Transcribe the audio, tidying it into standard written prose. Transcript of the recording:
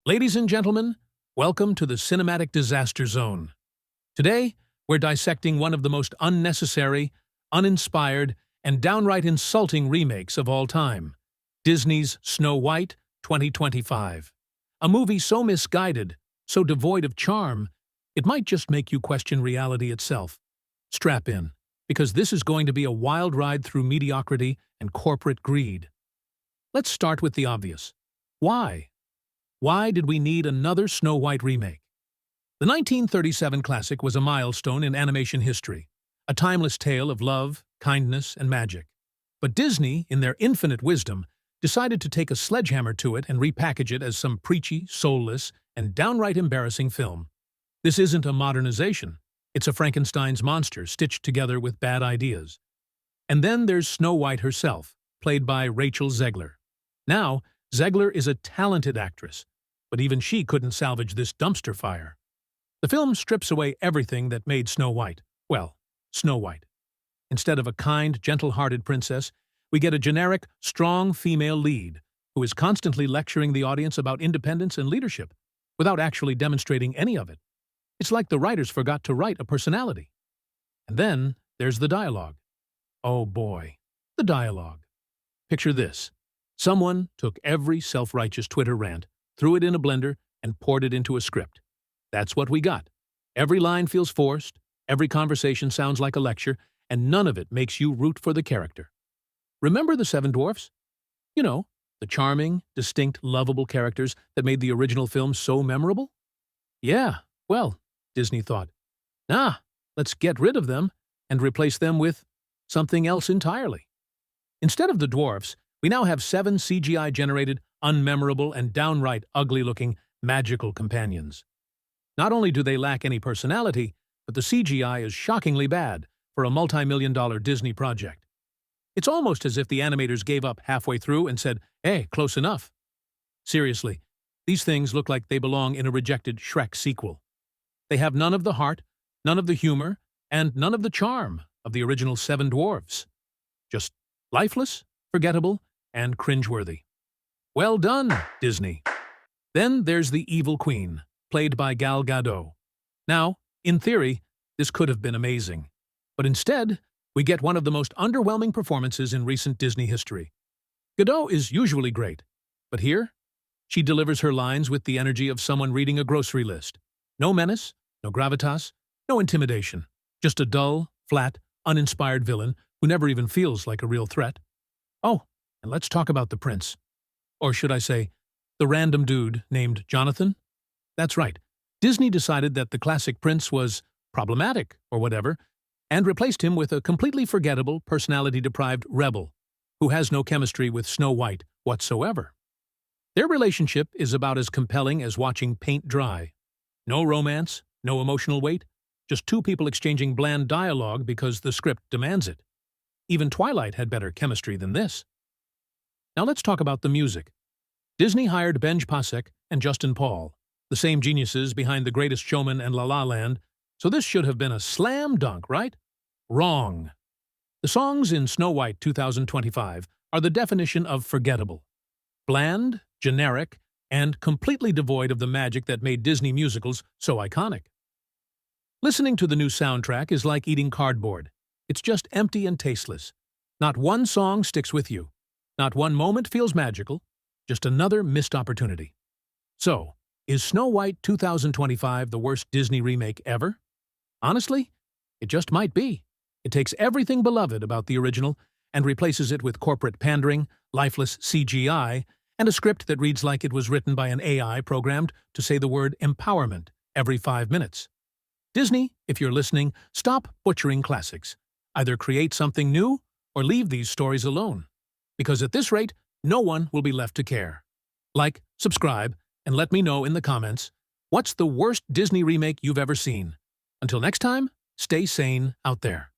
Ladies and gentlemen, welcome to the Cinematic Disaster Zone. Today, we're dissecting one of the most unnecessary, uninspired, and downright insulting remakes of all time, Disney's Snow White 2025. A movie so misguided, so devoid of charm, it might just make you question reality itself. Strap in, because this is going to be a wild ride through mediocrity and corporate greed. Let's start with the obvious. Why? Why did we need another Snow White remake? The 1937 classic was a milestone in animation history, a timeless tale of love, kindness, and magic. But Disney, in their infinite wisdom, decided to take a sledgehammer to it and repackage it as some preachy, soulless, and downright embarrassing film. This isn't a modernization. It's a Frankenstein's monster stitched together with bad ideas. And then there's Snow White herself, played by Rachel Zegler. Now, Zegler is a talented actress, but even she couldn't salvage this dumpster fire. The film strips away everything that made Snow White, well, Snow White. Instead of a kind, gentle-hearted princess, we get a generic, strong female lead who is constantly lecturing the audience about independence and leadership, without actually demonstrating any of it. It's like the writers forgot to write a personality. And then there's the dialogue. Oh boy, the dialogue. Picture this. Someone took every self-righteous Twitter rant, threw it in a blender, and poured it into a script. That's what we got. Every line feels forced, every conversation sounds like a lecture, and none of it makes you root for the character. Remember the Seven Dwarfs? You know, the charming, distinct, lovable characters that made the original film so memorable? Yeah, well, Disney thought, let's get rid of them and replace them with something else entirely. Instead of the dwarfs, we now have 7 CGI-generated, unmemorable, and downright ugly-looking magical companions. Not only do they lack any personality, but the CGI is shockingly bad for a multi-million-dollar Disney project. It's almost as if the animators gave up halfway through and said, hey, close enough. Seriously, these things look like they belong in a rejected Shrek sequel. They have none of the heart, none of the humor, and none of the charm of the original Seven Dwarfs. Just lifeless, forgettable, and cringeworthy. Well done, Disney. Then there's the Evil Queen, played by Gadot. Now, in theory, this could have been amazing. But instead, we get one of the most underwhelming performances in recent Disney history. Gadot is usually great, but here, she delivers her lines with the energy of someone reading a grocery list. No menace, no gravitas, no intimidation. Just a dull, flat, uninspired villain who never even feels like a real threat. Oh, and let's talk about the prince. Or should I say, the random dude named Jonathan? That's right. Disney decided that the classic prince was problematic, or whatever, and replaced him with a completely forgettable, personality-deprived rebel who has no chemistry with Snow White whatsoever. Their relationship is about as compelling as watching paint dry. No romance, no emotional weight, just 2 people exchanging bland dialogue because the script demands it. Even Twilight had better chemistry than this. Now let's talk about the music. Disney hired Benj Pasek and Justin Paul, the same geniuses behind The Greatest Showman and La La Land, so this should have been a slam dunk, right? Wrong. The songs in Snow White 2025 are the definition of forgettable. Bland, generic, and completely devoid of the magic that made Disney musicals so iconic. Listening to the new soundtrack is like eating cardboard. It's just empty and tasteless. Not one song sticks with you. Not one moment feels magical. Just another missed opportunity. So, is Snow White 2025 the worst Disney remake ever? Honestly, it just might be. It takes everything beloved about the original and replaces it with corporate pandering, lifeless CGI, and a script that reads like it was written by an AI programmed to say the word empowerment every 5 minutes. Disney, if you're listening, stop butchering classics. Either create something new or leave these stories alone. Because at this rate, no one will be left to care. Like, subscribe, and let me know in the comments, what's the worst Disney remake you've ever seen? Until next time, stay sane out there.